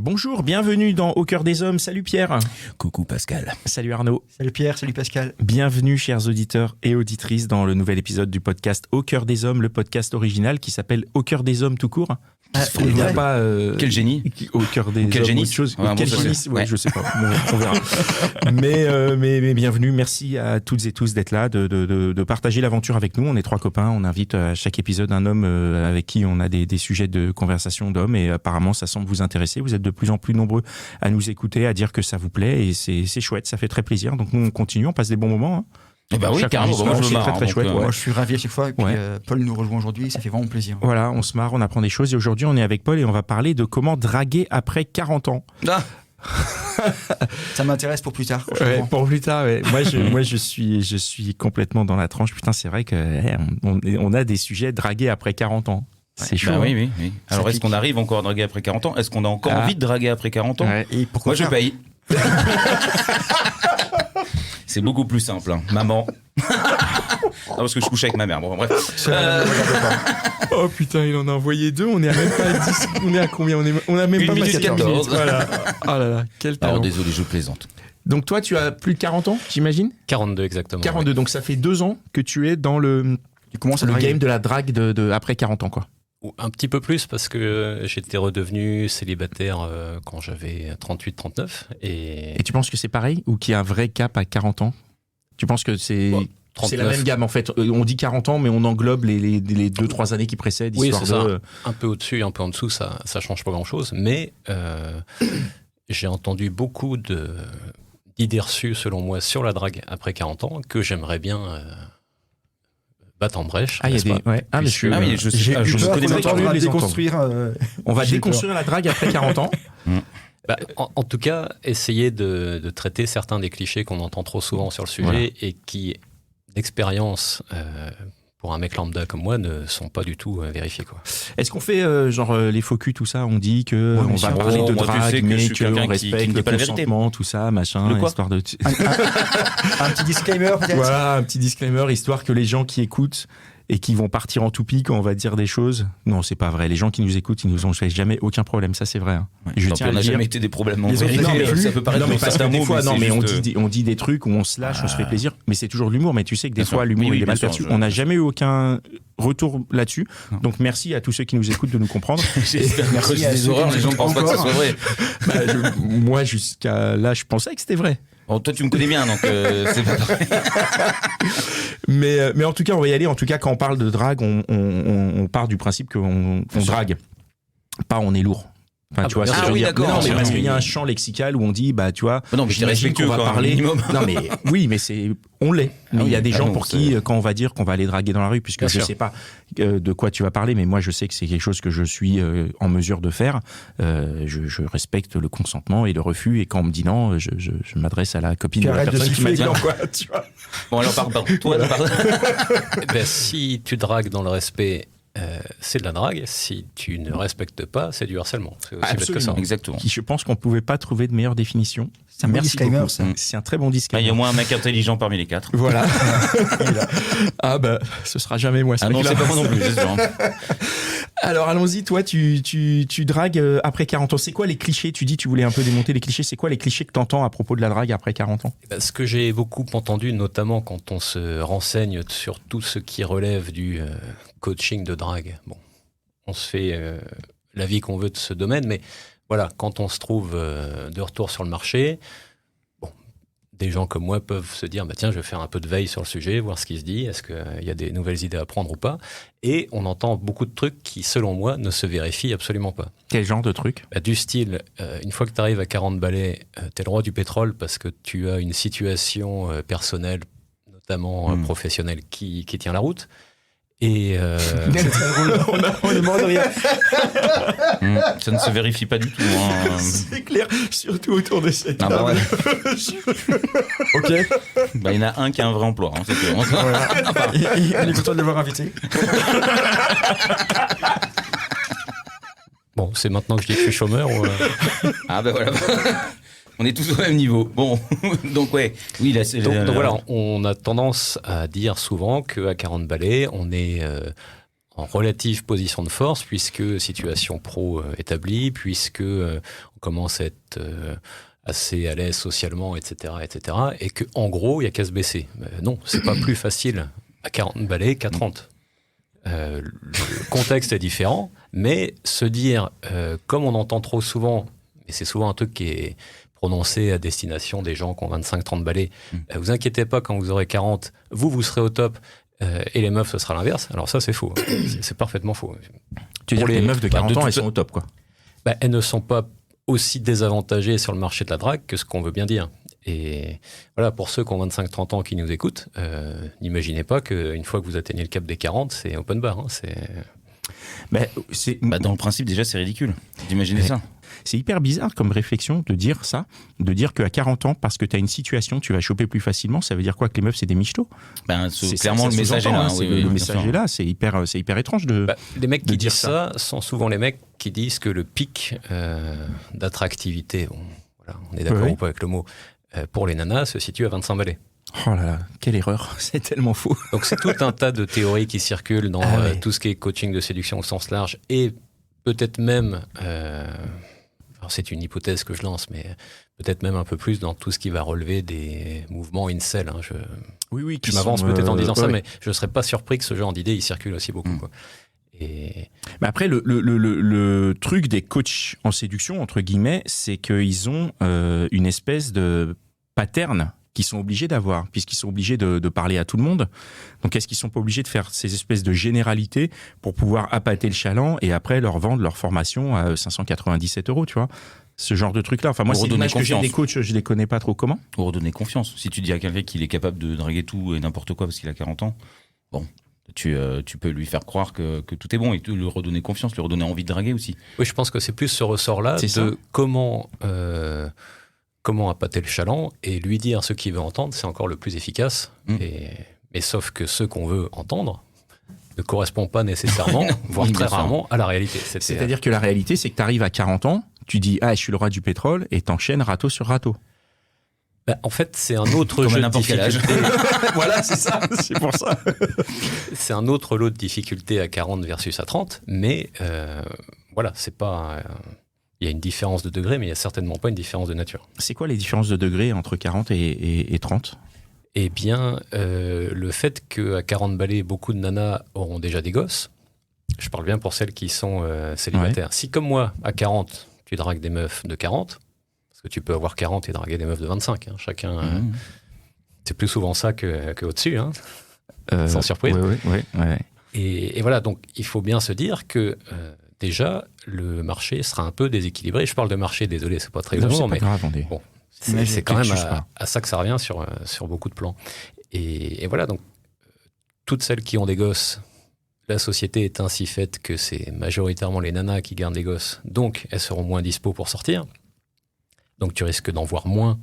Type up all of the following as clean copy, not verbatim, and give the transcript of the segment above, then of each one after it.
Bonjour, bienvenue dans Au cœur des hommes. Salut Pierre. Coucou Pascal. Salut Arnaud. Salut Pierre, salut Pascal. Bienvenue chers auditeurs et auditrices dans le nouvel épisode du podcast Au cœur des hommes, le podcast original qui s'appelle Au cœur des hommes tout court. Il n'y a pas quel génie au cœur des quel hommes génie autre chose. Ouais, Quel bon, génie ouais. je sais pas, on verra. mais bienvenue, merci à toutes et tous d'être là, de partager l'aventure avec nous. On est trois copains, on invite à chaque épisode un homme avec qui on a des sujets de conversation d'hommes et apparemment ça semble vous intéresser. Vous êtes de plus en plus nombreux à nous écouter, à dire que ça vous plaît et c'est chouette, ça fait très plaisir. Donc nous on continue, on passe des bons moments. Hein. Eh ben oui, Chaque carrément, enregistrement, moi, je c'est me très marre, très donc, chouette. Moi, je suis ravi à chaque fois. Et puis, Ouais. Paul nous rejoint aujourd'hui, ça fait vraiment plaisir. Voilà, on se marre, on apprend des choses et aujourd'hui on est avec Paul et on va parler de comment draguer après 40 ans. Ah, Ça m'intéresse pour plus tard. Ouais, pour plus tard, ouais. Moi, je suis complètement dans la tranche. Putain, c'est vrai que on a des sujets dragués après 40 ans. C'est chaud. bah hein. oui. Alors, Ça est-ce pique. qu'on arrive encore à draguer après 40 ans? Est-ce qu'on a encore envie de draguer après 40 ans? Ouais. Et pourquoi Moi, je faire paye. C'est beaucoup plus simple, hein. Maman. Non, parce que je couche avec ma mère. Bon, bref. Oh putain, il en a envoyé deux. On est à même pas à 10. On est à combien? On a même Une pas minute passé 14. 4 minutes. Voilà. Oh là là, quel talent. Alors, désolé, je plaisante. Donc toi, tu as plus de 40 ans, j'imagine? 42 exactement. 42. Donc ça fait 2 ans que tu es dans le Tu commences à draguer. game de la drague de après 40 ans, quoi. Ou un petit peu plus parce que j'étais redevenu célibataire quand j'avais 38-39 et Et tu penses que c'est pareil ou qu'il y a un vrai cap à 40 ans? Tu penses que c'est... Bon, C'est la 39, même gamme en fait. On dit 40 ans, mais on englobe les 2-3 années qui précèdent. Oui, Histoire c'est ça. de... un peu au-dessus et un peu en dessous, ça change pas grand-chose. Mais j'ai entendu beaucoup d'idées reçues, selon moi, sur la drague après 40 ans que j'aimerais bien battre en brèche. Ah, il y a n'est-ce des... pas ouais. Ah, mais Puisque- Ah oui, je sais j'ai pas, eu je peur connais qu'on même ait pas. entendu On va les entendre. déconstruire. On va j'ai déconstruire la drague après 40 ans. Bah, en tout cas, essayer de traiter certains des clichés qu'on entend trop souvent sur le sujet et qui, d'expérience, pour un mec lambda comme moi, ne sont pas du tout vérifiés. Quoi. Est-ce qu'on fait les faux culs, tout ça? On dit que Ouais, on bien va sûr. parler Oh, de moi, tu sais drague, que je mais suis quelqu'un qu'on qui respecte ne dit le pas la vérité. consentement, tout ça, machin, Le quoi histoire de... Un petit disclaimer peut-être. Voilà, un petit disclaimer, histoire que les gens qui écoutent et qui vont partir en toupie quand on va dire des choses. Non, c'est pas vrai. Les gens qui nous écoutent, ils nous ont fait jamais aucun problème. Ça, c'est vrai. Hein. Ouais, Je tant tiens pis, à on n'a le dire. jamais été des problèmes en Les autres, vérité. non, mais Ça peut paraître Non, mais dans parce que certains des mots, fois, mais non, c'est mais juste, on dit des trucs où on se lâche, on se fait plaisir, mais c'est toujours de l'humour. Mais tu sais que des Bien fois, sûr. l'humour, Oui, il est bien mal sûr, perçu. je- On n'a jamais eu aucun retour là-dessus. Non. Donc, merci à tous ceux qui nous écoutent de nous comprendre. J'espère que Merci c'est à des ceux horreurs, qui les gens ne nous pensent pas que ça encore. soit vrai. Moi, jusqu'à là, je pensais que c'était vrai. Bon, toi, tu me connais bien, donc c'est pas vrai. Mais en tout cas, on va y aller. En tout cas, quand on parle de drague, on part du principe qu'on drague. Pas on est lourd. Enfin, Ah tu bah, vois, bien ce que sûr. je veux oui, dire. d'accord. Non, mais Oui, parce oui, qu'il y a oui. un champ lexical où on dit, bah, tu vois, Non, mais t'es j'imagine respectueux qu'on va quand même, parler. minimum. Non, mais oui, mais on l'est. Mais il y a des gens non, pour c'est- qui, quand on va dire qu'on va aller draguer dans la rue, puisque Bien je sûr. sais pas de quoi tu vas parler, mais moi, je sais que c'est quelque chose que je suis en mesure de faire. Je respecte le consentement et le refus. Et quand on me dit non, je m'adresse à la copine Tu de la arrêtes de personne qui m'a siffler, dit non, quoi. quoi. Tu vois. Bon, alors, pardon. Toi, pardon. Eh ben, si tu dragues dans le respect, c'est de la drague. Si tu ne respectes pas, c'est du harcèlement. C'est aussi bête que ça. Exactement. Je pense qu'on pouvait pas trouver de meilleure définition. C'est un bon Merci disclaimer, beaucoup. ça. C'est un très bon Ah, disclaimer. il y a au moins un mec intelligent parmi les quatre. Voilà. Ah bah, ce sera jamais moi. ce Ah non, mec-là. c'est pas moi non plus, c'est sûr. Alors allons-y, toi tu dragues après 40 ans. C'est quoi les clichés? Tu dis tu voulais un peu démonter les clichés. C'est quoi les clichés que t'entends à propos de la drague après 40 ans? Eh ben, ce que j'ai beaucoup entendu, notamment quand on se renseigne sur tout ce qui relève du coaching de drague. Bon, on se fait l'avis qu'on veut de ce domaine, mais voilà, quand on se trouve de retour sur le marché, bon, des gens comme moi peuvent se dire, bah, tiens, je vais faire un peu de veille sur le sujet, voir ce qui se dit, est-ce qu'il y a des nouvelles idées à prendre ou pas. Et on entend beaucoup de trucs qui, selon moi, ne se vérifient absolument pas. Quel genre de truc? Bah, du style, une fois que tu arrives à 40 balais, t'es le roi du pétrole parce que tu as une situation personnelle, notamment professionnelle, qui tient la route. Et C'est très drôle. On est mort de rire. Ça ne se vérifie pas du tout. Hein. C'est clair, surtout autour de cette Ah bah table. ouais. Ok. Bah, il y en a un qui a un vrai emploi. Hein, c'est clair. On est content de l'avoir invité. bon, c'est maintenant que je dis que je suis chômeur. Ah ben voilà. On est tous au même niveau. Bon, donc ouais. Oui, là, c'est... Donc voilà, on a tendance à dire souvent qu'à 40 balais, on est en relative position de force, puisque situation pro établie, puisque on commence à être assez à l'aise socialement, etc., et que en gros, il n'y a qu'à se baisser. Non, c'est pas plus facile à 40 balais qu'à 30. Le contexte est différent, mais se dire, comme on entend trop souvent, et c'est souvent un truc qui est prononcé à destination des gens qui ont 25-30 balais, vous inquiétez pas, quand vous aurez 40, vous serez au top, et les meufs, ce sera l'inverse. Alors ça, c'est faux. C'est parfaitement faux. Tu veux dire que les meufs de 40 ans, elles sont au top, quoi. Elles ne sont pas aussi désavantagées sur le marché de la drague que ce qu'on veut bien dire. Et voilà, pour ceux qui ont 25-30 ans qui nous écoutent, n'imaginez pas qu'une fois que vous atteignez le cap des 40, c'est open bar. Hein, dans le principe, déjà, c'est ridicule d'imaginer ça. C'est hyper bizarre comme réflexion de dire ça, de dire qu'à 40 ans, parce que tu as une situation, tu vas choper plus facilement. Ça veut dire quoi, que les meufs, c'est des michetots? C'est clairement le message est là. Le message est là, c'est hyper étrange de. Les mecs qui dire disent ça sont souvent les mecs qui disent que le pic d'attractivité, on est d'accord ou pas avec le mot, pour les nanas se situe à 25 balais. Oh là là, quelle erreur, c'est tellement faux. Donc c'est tout un tas de théories qui circulent dans tout ce qui est coaching de séduction au sens large, et peut-être même, alors c'est une hypothèse que je lance, mais peut-être même un peu plus dans tout ce qui va relever des mouvements incel. Hein. Je m'avance peut-être en disant ça, mais je ne serais pas surpris que ce genre d'idées il circule aussi beaucoup. Quoi. Et... Mais après, le truc des coachs en séduction, entre guillemets, c'est qu'ils ont une espèce de pattern qu'ils sont obligés d'avoir, puisqu'ils sont obligés de parler à tout le monde. Donc, est-ce qu'ils sont pas obligés de faire ces espèces de généralités pour pouvoir appâter le chaland et après leur vendre leur formation à 597 €, tu vois? Ce genre de truc-là. Enfin, moi, c'est l'image que j'ai des coachs, je les connais pas trop. Comment? Pour redonner confiance. Si tu dis à quelqu'un qu'il est capable de draguer tout et n'importe quoi parce qu'il a 40 ans, bon, tu peux lui faire croire que tout est bon et lui redonner confiance, lui redonner envie de draguer aussi. Oui, je pense que c'est plus ce ressort-là de comment appâter le chaland et lui dire ce qu'il veut entendre, c'est encore le plus efficace. Mais sauf que ce qu'on veut entendre ne correspond pas nécessairement, voire très rarement, à la réalité. C'est-à-dire que la réalité, c'est que tu arrives à 40 ans, tu dis « Ah, je suis le roi du pétrole » et t'enchaînes râteau sur râteau. En fait, c'est un autre jeu de difficulté. Voilà, c'est ça, c'est pour ça. C'est un autre lot de difficultés à 40 versus à 30, mais voilà, c'est pas... Il y a une différence de degré, mais il n'y a certainement pas une différence de nature. C'est quoi les différences de degré entre 40 et 30 ? Eh bien, le fait qu'à 40 balais, beaucoup de nanas auront déjà des gosses. Je parle bien pour celles qui sont célibataires. Ouais. Si, comme moi, à 40, tu dragues des meufs de 40, parce que tu peux avoir 40 et draguer des meufs de 25, hein, chacun... c'est plus souvent ça qu'au-dessus, hein, sans surprise. Oui. Et voilà, donc il faut bien se dire que... déjà, le marché sera un peu déséquilibré. Je parle de marché, désolé, c'est pas très grand, mais bon, c'est quand même à ça que ça revient sur beaucoup de plans. Et voilà, donc, toutes celles qui ont des gosses, la société est ainsi faite que c'est majoritairement les nanas qui gardent les gosses, donc elles seront moins dispo pour sortir. Donc tu risques d'en voir moins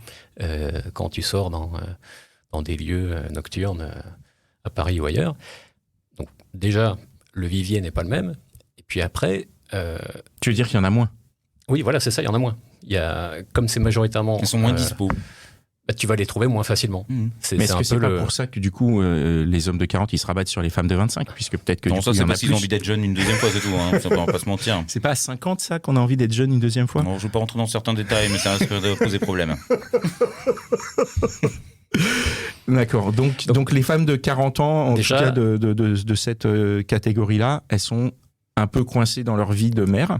quand tu sors dans des lieux nocturnes à Paris ou ailleurs. Donc déjà, le vivier n'est pas le même. Puis après... tu veux dire qu'il y en a moins? Oui, voilà, c'est ça, il y en a moins. Comme c'est majoritairement... Ils sont moins dispo. Tu vas les trouver moins facilement. Mais est-ce que c'est pas pour ça que du coup, les hommes de 40, ils se rabattent sur les femmes de 25? Puisque peut-être que non, du ça, coup, c'est parce qu'ils ont envie d'être jeunes une deuxième fois, c'est tout. Hein. Ça, on va pas se mentir. C'est pas à 50, ça, qu'on a envie d'être jeune une deuxième fois? Non, je ne veux pas rentrer dans certains détails, mais ça risque de poser problème. D'accord. Donc les femmes de 40 ans, en déjà, tout cas de cette catégorie-là, elles sont un peu coincées dans leur vie de mère.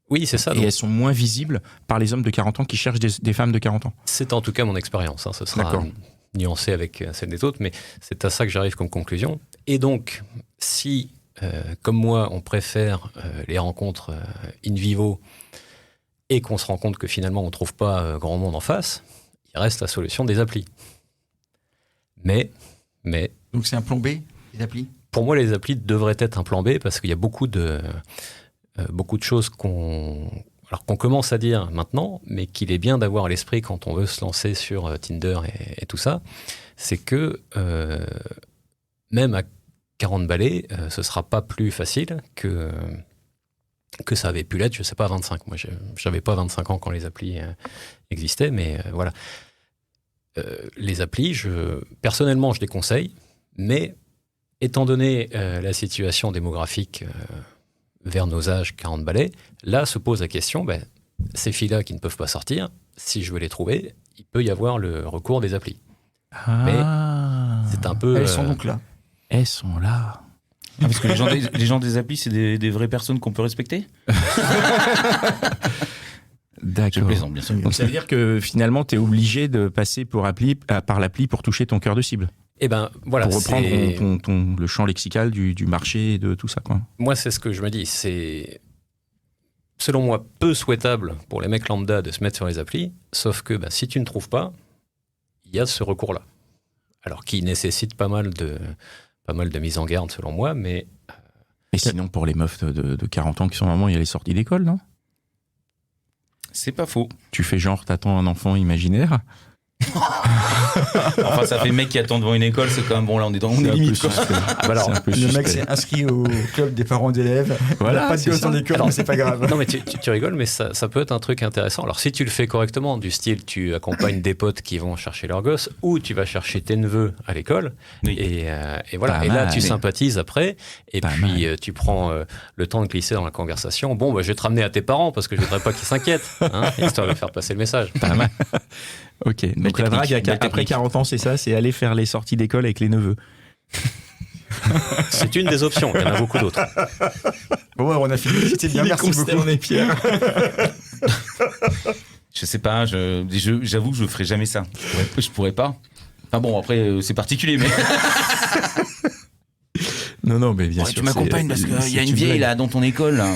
Oui, c'est ça. Et elles sont moins visibles par les hommes de 40 ans qui cherchent des femmes de 40 ans. C'est en tout cas mon expérience. Hein. Ce sera nuancé avec celle des autres, mais c'est à ça que j'arrive comme conclusion. Et donc, si, comme moi, on préfère les rencontres in vivo et qu'on se rend compte que finalement on ne trouve pas grand monde en face, il reste la solution des applis. Mais... Donc c'est un plan B, les applis? Pour moi, les applis devraient être un plan B parce qu'il y a beaucoup de choses qu'on commence à dire maintenant, mais qu'il est bien d'avoir à l'esprit quand on veut se lancer sur Tinder et tout ça, c'est que même à 40 balais, ce ne sera pas plus facile que ça avait pu l'être, je ne sais pas, à 25. Moi, je n'avais pas 25 ans quand les applis existaient, mais voilà. Les applis, personnellement, je les conseille, mais étant donné la situation démographique vers nos âges 40 balais, là se pose la question, ces filles-là qui ne peuvent pas sortir, si je veux les trouver, il peut y avoir le recours des applis. C'est un peu... Elles sont donc là. Elles sont là. Parce que les gens des applis, c'est des vraies personnes qu'on peut respecter. D'accord. Je plaisante, bien sûr. Donc ça veut dire que finalement, tu es obligé de passer par l'appli pour toucher ton cœur de cible. Et voilà. Pour reprendre le champ lexical du marché et de tout ça, quoi. Moi, c'est ce que je me dis. C'est, selon moi, peu souhaitable pour les mecs lambda de se mettre sur les applis. Sauf que si tu ne trouves pas, il y a ce recours-là. Alors, qui nécessite pas mal de mise en garde, selon moi, mais... Et sinon, pour les meufs de 40 ans qui sont maman, il y a les sorties d'école, non ? C'est pas faux. Tu fais genre, t'attends un enfant imaginaire. Enfin, ça fait mec qui attend devant une école, c'est quand même bon, là, on est limite. Le mec s'est inscrit au club des parents d'élèves. Voilà, il n'a pas de gosse en école, mais c'est pas grave. Non, mais tu rigoles, mais ça peut être un truc intéressant. Alors, si tu le fais correctement, du style, tu accompagnes des potes qui vont chercher leurs gosses, ou tu vas chercher tes neveux à l'école, oui. et voilà. Pas et là, mal, tu sympathises après, et pas puis tu prends le temps de glisser dans la conversation. Bon, je vais te ramener à tes parents, parce que je voudrais pas qu'ils s'inquiètent, histoire de faire passer le message. Pas mal. Ok, donc la drague après technique. 40 ans, c'est ça, c'est aller faire les sorties d'école avec les neveux. C'est une des options, il y en a beaucoup d'autres. Bon, on a fini. C'était bien, merci beaucoup. Pierre. Je sais pas, j'avoue que je ferai jamais ça. Je pourrais pas. Enfin bon, après, c'est particulier, mais... Non, mais bien sûr. Tu m'accompagnes parce qu'il y a une vieille là dans ton école. Là.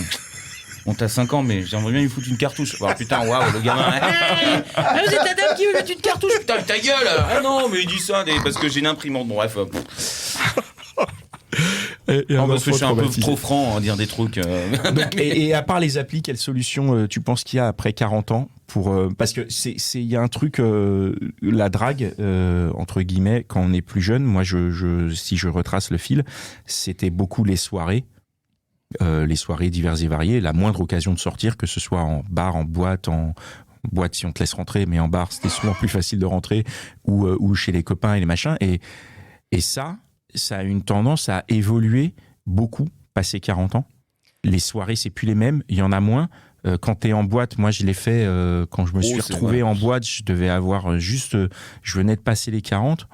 On t'a 5 ans, mais j'aimerais bien lui foutre une cartouche. Oh, putain, waouh, le gamin. Vous êtes la dame qui veut mettre une cartouche. Putain, ta gueule. Ah non, mais il dit ça parce que j'ai une imprimante. Bon, bref. Parce que je suis un peu trop franc à dire des trucs. Donc, et à part les applis, quelle solution tu penses qu'il y a après 40 ans pour, parce que il y a un truc, la drague, entre guillemets, quand on est plus jeune, moi, si je retrace le fil, c'était beaucoup les soirées diverses et variées, la moindre occasion de sortir, que ce soit en bar, en boîte si on te laisse rentrer, mais en bar c'était souvent plus facile de rentrer, ou chez les copains et les machins, et ça a une tendance à évoluer beaucoup passé 40 ans. Les soirées c'est plus les mêmes, il y en a moins. Quand t'es en boîte, moi je l'ai fait quand je me suis retrouvé en boîte, je devais avoir je venais de passer les 40,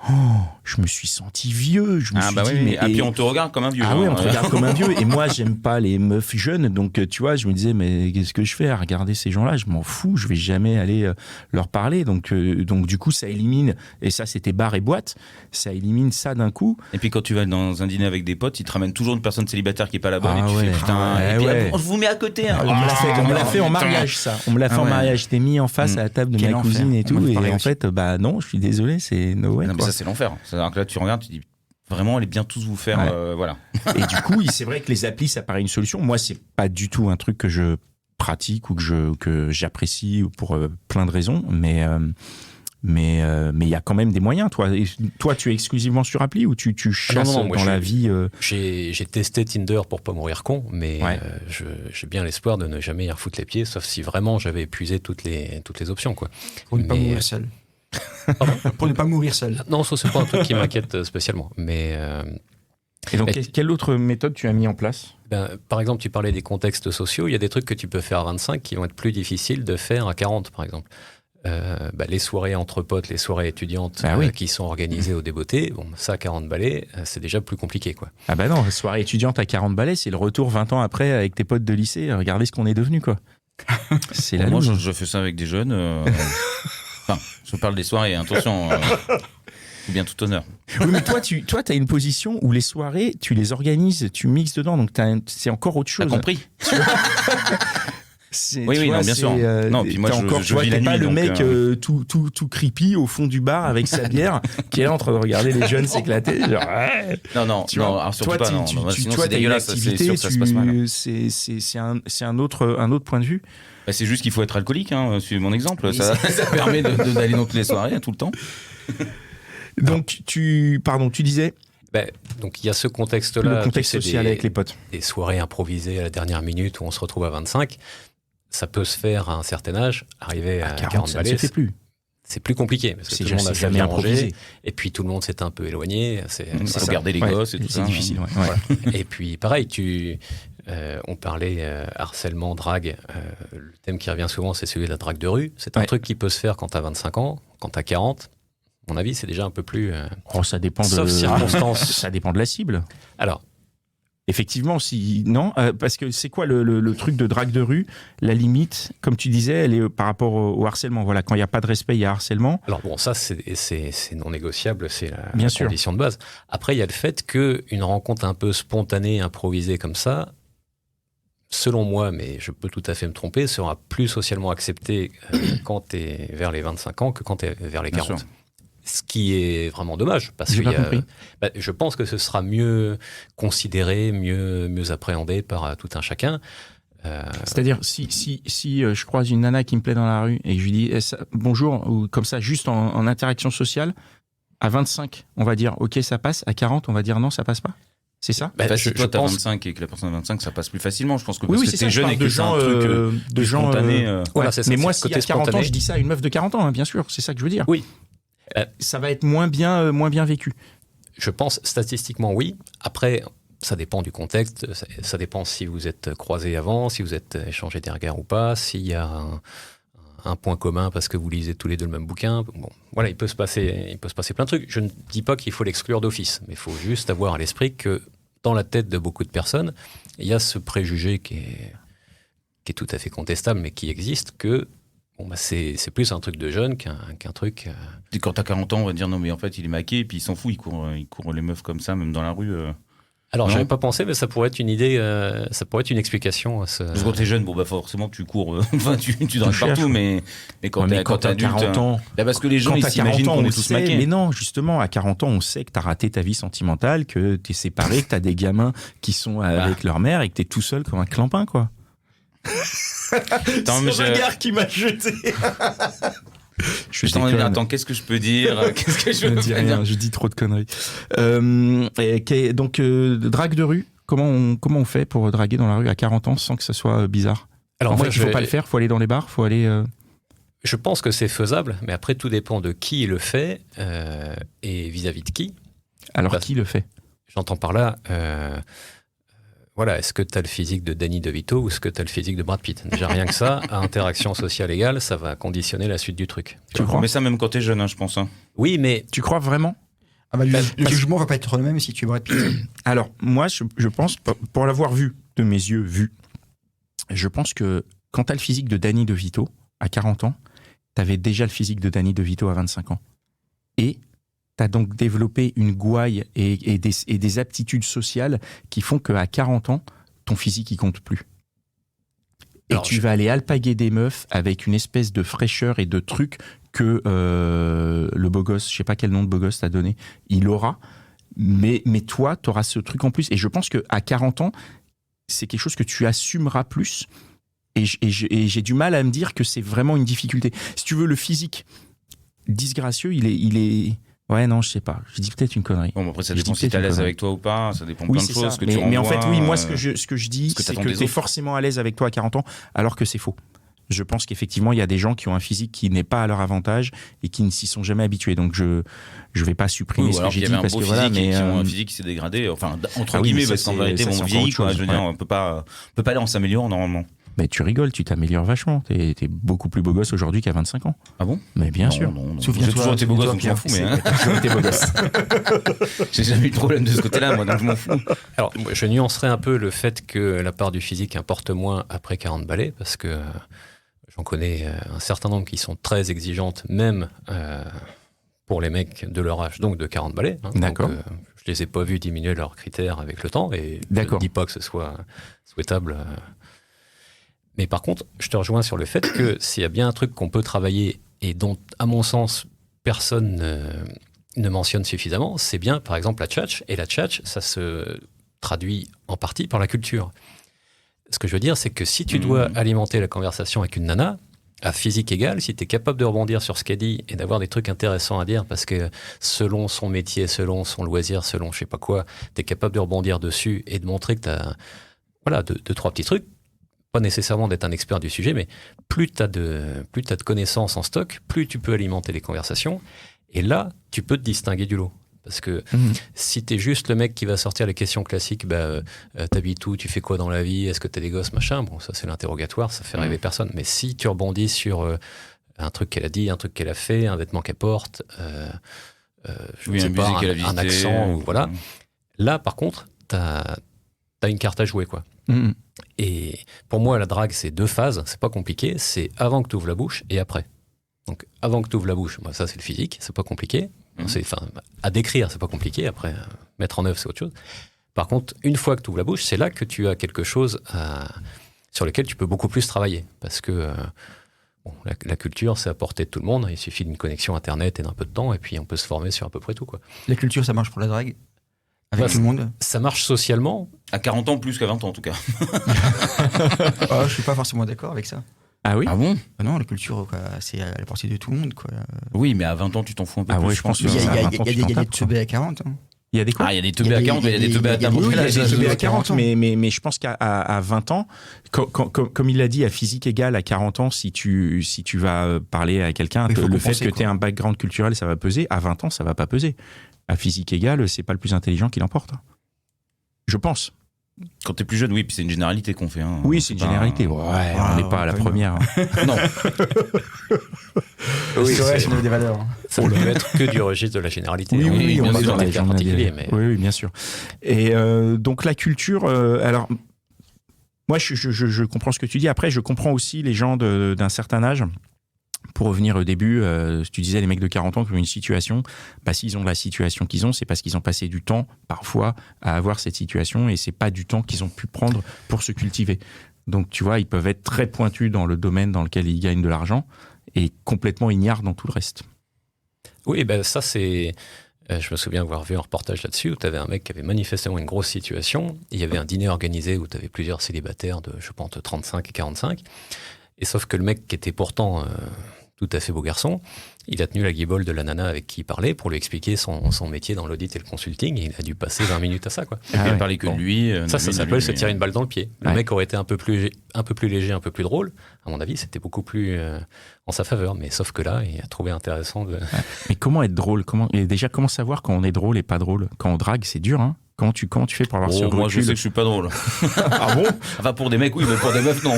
je me suis senti vieux, je me suis dit, mais puis on te regarde comme un vieux. Ah ouais, on te regarde comme un vieux, et moi j'aime pas les meufs jeunes, donc tu vois, je me disais, mais qu'est-ce que je fais à regarder ces gens-là, je m'en fous, je vais jamais aller leur parler, donc du coup ça élimine, et ça c'était bar et boîte, ça élimine ça d'un coup. Et puis quand tu vas dans un dîner avec des potes, ils te ramènent toujours une personne célibataire qui est pas là-bas, et tu fais putain, et puis je vous mets à côté. On me l'a fait en mariage, ça. On me l'a fait en mariage. T'es mis en face à la table de ma cousine et tout. Et en fait, non, je suis désolé, c'est no way. Non, mais ça, c'est l'enfer. C'est-à-dire que là, tu regardes, tu dis, vraiment, allez bien tous vous faire, voilà. Et du coup, c'est vrai que les applis, ça paraît une solution. Moi, c'est pas du tout un truc que je pratique ou que j'apprécie pour plein de raisons. Mais il y a quand même des moyens. Toi, tu es exclusivement sur appli ou tu chasses dans la vie J'ai testé Tinder pour pas mourir con, mais j'ai bien l'espoir de ne jamais y refoutre les pieds, sauf si vraiment j'avais épuisé toutes les options, quoi. Pour ne pas mourir seul. Pour ne pas mourir seul. Non, ça c'est pas un truc qui m'inquiète spécialement. Mais et donc, quelle autre méthode tu as mis en place ? Par exemple, tu parlais des contextes sociaux. Il y a des trucs que tu peux faire à 25 qui vont être plus difficiles de faire à 40, par exemple. Les soirées entre potes, les soirées étudiantes qui sont organisées au débeauté, ça à 40 balais, c'est déjà plus compliqué, quoi. Ah bah non, soirée étudiante à 40 balais, c'est le retour 20 ans après avec tes potes de lycée, regardez ce qu'on est devenu, quoi. C'est la moi je fais ça avec des jeunes, enfin, je parle des soirées, attention, bien tout honneur. Oui, mais toi t'as une position où les soirées, tu les organises, tu mixes dedans, donc c'est encore autre chose. T'as compris. Oui, non, bien sûr. Non, puis moi, je vis la nuit. T'es pas le mec tout creepy au fond du bar avec sa bière qui est là en train de regarder les jeunes s'éclater. Genre, non, alors surtout pas. Sinon, c'est dégueulasse. C'est sûr que ça se passe mal. C'est un autre point de vue. C'est juste qu'il faut être alcoolique, suivez mon exemple. Ça permet d'aller dans toutes les soirées, tout le temps. Donc, tu disais. Donc il y a ce contexte-là. Le contexte social avec les potes. Des soirées improvisées à la dernière minute où on se retrouve à 25. Ça peut se faire à un certain âge, arriver à 40 balais. Ça ne se fait plus. c'est plus compliqué parce que tout le monde a jamais improvisé et puis tout le monde s'est un peu éloigné. C'est regarder les gosses et tout ça. C'est difficile. Ouais. Voilà. Et puis pareil, on parlait harcèlement, drague. Le thème qui revient souvent, c'est celui de la drague de rue. C'est un truc qui peut se faire quand t'as 25 ans, quand t'as 40. À mon avis, c'est déjà un peu plus. Ça dépend sauf circonstances. Ça dépend de la cible. Alors. Effectivement, non, parce que c'est quoi le truc de drague de rue? La limite, comme tu disais, elle est par rapport au harcèlement. Voilà, quand il n'y a pas de respect, il y a harcèlement. Alors bon, ça c'est non négociable, c'est la condition de base. Après, il y a le fait qu'une rencontre un peu spontanée, improvisée comme ça, selon moi, mais je peux tout à fait me tromper, sera plus socialement acceptée quand tu es vers les 25 ans que quand tu es vers les 40. Bien sûr. Ce qui est vraiment dommage, parce que je pense que ce sera mieux considéré, mieux appréhendé par tout un chacun. C'est-à-dire, si je croise une nana qui me plaît dans la rue et que je lui dis bonjour, ou comme ça, juste en interaction sociale, à 25, on va dire ok, ça passe, à 40, on va dire non, ça passe pas. C'est ça? Si toi t'as 25 et que la personne a 25, ça passe plus facilement. Je pense que parce que t'es jeune et que de gens, de gens spontanés. Voilà, c'est ça. Mais moi, si à 40 ans, je dis ça à une meuf de 40 ans, hein, bien sûr, c'est ça que je veux dire. Oui. Ça va être moins bien vécu. Je pense statistiquement oui. Après, ça dépend du contexte. Ça dépend si vous êtes croisés avant, si vous êtes échangé des regards ou pas, s'il y a un point commun parce que vous lisez tous les deux le même bouquin. Bon, voilà, il peut se passer plein de trucs. Je ne dis pas qu'il faut l'exclure d'office, mais il faut juste avoir à l'esprit que dans la tête de beaucoup de personnes, il y a ce préjugé qui est tout à fait contestable, mais qui existe, que c'est plus un truc de jeune qu'un truc... Et quand t'as 40 ans, on va dire non mais en fait il est maqué et puis il s'en fout, il court les meufs comme ça, même dans la rue. Alors j'avais pas pensé, mais ça pourrait être une idée, ça pourrait être une explication à ce... Parce que quand t'es jeune, forcément tu cours, tu dragues partout, mais quand t'as adulte, 40 ans... parce que les gens ils s'imaginent qu'on est tous maqués. Mais non, justement, à 40 ans, on sait que t'as raté ta vie sentimentale, que t'es séparé, que t'as des gamins qui sont avec leur mère et que t'es tout seul comme un clampin, quoi. Ce regard qui m'a jeté. Attends, qu'est-ce que je peux dire? Qu'est-ce que je dis rien, je dis trop de conneries. Donc, drague de rue, comment on fait pour draguer dans la rue à 40 ans sans que ça soit bizarre? Alors, en fait, il ne faut pas le faire, il faut aller dans les bars, il faut aller... Je pense que c'est faisable, mais après, tout dépend de qui le fait et vis-à-vis de qui. Alors, qui le fait? J'entends par là... Voilà, est-ce que tu as le physique de Danny DeVito ou est-ce que tu as le physique de Brad Pitt? Déjà rien que ça, à interaction sociale égale, ça va conditionner la suite du truc. Tu crois? Mais ça même quand t'es jeune, je pense. Oui, mais... Tu crois vraiment? Le jugement va pas être le même si tu es Brad Pitt. Alors, moi, je pense, pour l'avoir vu, de mes yeux je pense que quand tu as le physique de Danny DeVito, à 40 ans, tu avais déjà le physique de Danny DeVito à 25 ans. Et... tu as donc développé une gouaille et des aptitudes sociales qui font qu'à 40 ans, ton physique, il compte plus. Et tu vas aller alpaguer des meufs avec une espèce de fraîcheur et de truc que le beau gosse, je sais pas quel nom de beau gosse t'as donné, il aura. Mais toi, tu auras ce truc en plus. Et je pense qu'à 40 ans, c'est quelque chose que tu assumeras plus. Et j'ai du mal à me dire que c'est vraiment une difficulté. Si tu veux, le physique disgracieux, il est... Ouais, non, je sais pas. Je dis peut-être une connerie. Bon, après, ça dépend si t'es à l'aise avec toi ou pas. Ça dépend plein de choses. Mais en fait, oui, moi, ce que je dis, c'est que t'es forcément à l'aise avec toi à 40 ans, alors que c'est faux. Je pense qu'effectivement, il y a des gens qui ont un physique qui n'est pas à leur avantage et qui ne s'y sont jamais habitués. Donc, je vais pas supprimer ce que j'ai dit parce que voilà, mais qui ont un physique qui s'est dégradé. Enfin, entre guillemets, parce qu'en vérité, on vieillit, quoi. Je veux dire, on peut pas aller en s'améliorant normalement. Mais tu rigoles, tu t'améliores vachement. T'es beaucoup plus beau gosse aujourd'hui qu'à 25 ans. Ah bon? Mais bien sûr. Non. J'ai toujours été beau gosse, donc je m'en fous. T'as toujours été beau gosse. J'ai jamais eu de problème de ce côté-là, moi, donc je m'en fous. Alors, je nuancerais un peu le fait que la part du physique importe moins après 40 balais, parce que j'en connais un certain nombre qui sont très exigeantes, même pour les mecs de leur âge, donc de 40 balais. D'accord. Donc, je les ai pas vus diminuer leurs critères avec le temps, et je ne dis pas que ce soit souhaitable. Mais par contre, je te rejoins sur le fait que s'il y a bien un truc qu'on peut travailler et dont, à mon sens, personne ne mentionne suffisamment, c'est bien, par exemple, la tchatch. Et la tchatch, ça se traduit en partie par la culture. Ce que je veux dire, c'est que si tu dois alimenter la conversation avec une nana, à physique égale, si tu es capable de rebondir sur ce qu'elle dit et d'avoir des trucs intéressants à dire, parce que selon son métier, selon son loisir, selon je sais pas quoi, tu es capable de rebondir dessus et de montrer que tu as deux, trois petits trucs. pas nécessairement d'être un expert du sujet, mais plus tu as de connaissances en stock, plus tu peux alimenter les conversations. Et là, tu peux te distinguer du lot. Parce que si t'es juste le mec qui va sortir les questions classiques, t'habites où, tu fais quoi dans la vie, est-ce que t'as des gosses, machin, bon, ça c'est l'interrogatoire, ça fait rêver personne. Mais si tu rebondis sur un truc qu'elle a dit, un truc qu'elle a fait, un vêtement qu'elle porte, je sais pas, un accent, ou voilà. Là, par contre, t'as une carte à jouer, quoi. Et pour moi, la drague, c'est 2 phases, c'est pas compliqué, c'est avant que tu ouvres la bouche et après. Donc, avant que tu ouvres la bouche, ça c'est le physique, c'est pas compliqué. À décrire, c'est pas compliqué. Après, mettre en œuvre, c'est autre chose. Par contre, une fois que tu ouvres la bouche, c'est là que tu as quelque chose sur lequel tu peux beaucoup plus travailler. Parce que la culture, c'est à portée de tout le monde. Il suffit d'une connexion Internet et d'un peu de temps, et puis on peut se former sur à peu près tout, quoi. La culture, ça marche pour la drague avec tout le monde? Ça marche socialement. À 40 ans plus qu'à 20 ans, en tout cas. Je suis pas forcément d'accord avec ça. Ah oui? Ah bon? Non, la culture, quoi, c'est à la portée de tout le monde, quoi. Oui, mais à 20 ans, tu t'en fous un peu plus. Ouais, je pense que Il y a des teubés à 40. Hein. Il y a des quoi? Il y a des teubés à 40, il y a des teubés à 40. Oui, il y a des teubés à 40 40, mais je pense qu'à 20 ans, comme il l'a dit, à physique égale, à 40 ans, si tu vas parler à quelqu'un, le fait que tu aies un background culturel, ça va peser. À 20 ans, ça va pas peser. À physique égale, c'est pas le plus intelligent qui l'emporte. Je pense. Quand t'es plus jeune, oui, puis c'est une généralité qu'on fait. Hein. Oui, c'est une généralité. Ouais, on n'est pas à la première. Non. Oui, c'est vrai, c'est des valeurs. Ça ne peut être que du registre de la généralité. Oui, on est dans des cas particuliers. Mais... Oui, bien sûr. Et donc la culture, alors, moi je comprends ce que tu dis. Après, je comprends aussi les gens d'un certain âge. Pour revenir au début, tu disais les mecs de 40 ans qui ont une situation, s'ils ont la situation qu'ils ont, c'est parce qu'ils ont passé du temps, parfois, à avoir cette situation, et c'est pas du temps qu'ils ont pu prendre pour se cultiver. Donc, tu vois, ils peuvent être très pointus dans le domaine dans lequel ils gagnent de l'argent, et complètement ignares dans tout le reste. Oui, ça c'est... Je me souviens avoir vu un reportage là-dessus où tu avais un mec qui avait manifestement une grosse situation, il y avait un dîner organisé où tu avais plusieurs célibataires de, je pense, 35 et 45, et sauf que le mec qui était pourtant... tout à fait beau garçon, il a tenu la guibole de la nana avec qui il parlait pour lui expliquer son métier dans l'audit et le consulting, et il a dû passer 20 minutes à ça, quoi. Il ne parlait que de lui. Ça s'appelle se tirer une balle dans le pied. Le mec aurait été un peu plus léger, un peu plus drôle. À mon avis, c'était beaucoup plus en sa faveur, mais sauf que là, il a trouvé intéressant de... Mais comment être drôle? Comment savoir quand on est drôle et pas drôle? Quand on drague, c'est dur, hein? Comment tu fais pour avoir ce recul? Moi, je sais que je suis pas drôle. Ah bon? Enfin, pour des mecs, oui, mais pour des meufs, non.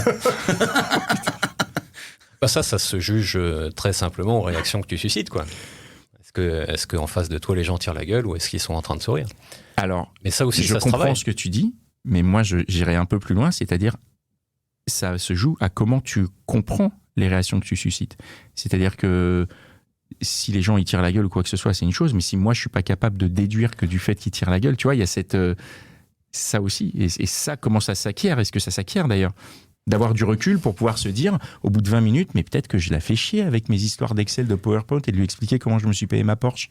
Ça se juge très simplement aux réactions que tu suscites, quoi. Est-ce qu'en face de toi, les gens tirent la gueule ou est-ce qu'ils sont en train de sourire? Alors, mais ça aussi, je comprends ce que tu dis, mais moi, j'irai un peu plus loin, c'est-à-dire, ça se joue à comment tu comprends les réactions que tu suscites. C'est-à-dire que si les gens ils tirent la gueule ou quoi que ce soit, c'est une chose, mais si moi, je suis pas capable de déduire que du fait qu'ils tirent la gueule, tu vois, il y a ça aussi. Et ça, comment ça s'acquiert? Est-ce que ça s'acquiert d'ailleurs? D'avoir du recul pour pouvoir se dire, au bout de 20 minutes, mais peut-être que je la fais chier avec mes histoires d'Excel, de PowerPoint et de lui expliquer comment je me suis payé ma Porsche.